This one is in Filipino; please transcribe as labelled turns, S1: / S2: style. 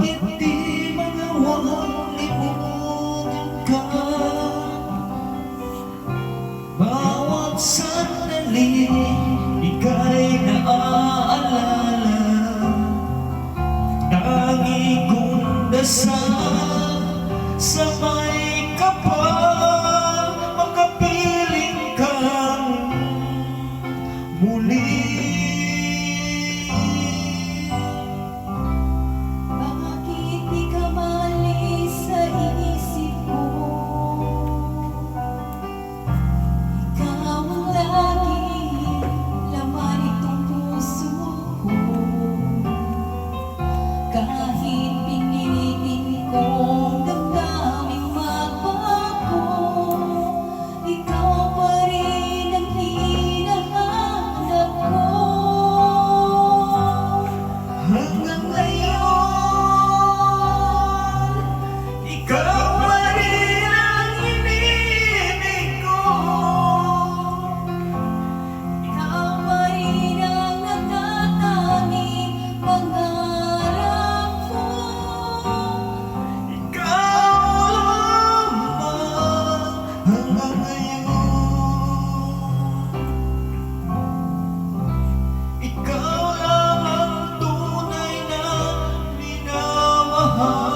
S1: Bakit di magawang limutin ka? Bawat sandali ika'y naaalala. Tangi kong dasal sa may kapal, makapiling kang muli.
S2: Bakit di ka maalis sa isip ko? Ikaw ang laging laman itong puso ko. Kahit pinitin kong damdaming magbago, ikaw pa rin ang hinahanap ko.
S1: Hanggang ngayon, ikaw pa rin ang hinihiling ko.
S2: Ikaw pa rin ang natatanging pangarap ko.
S1: Ikaw lamang hanggang ngayon. Ikaw lamang tunay na minamahal.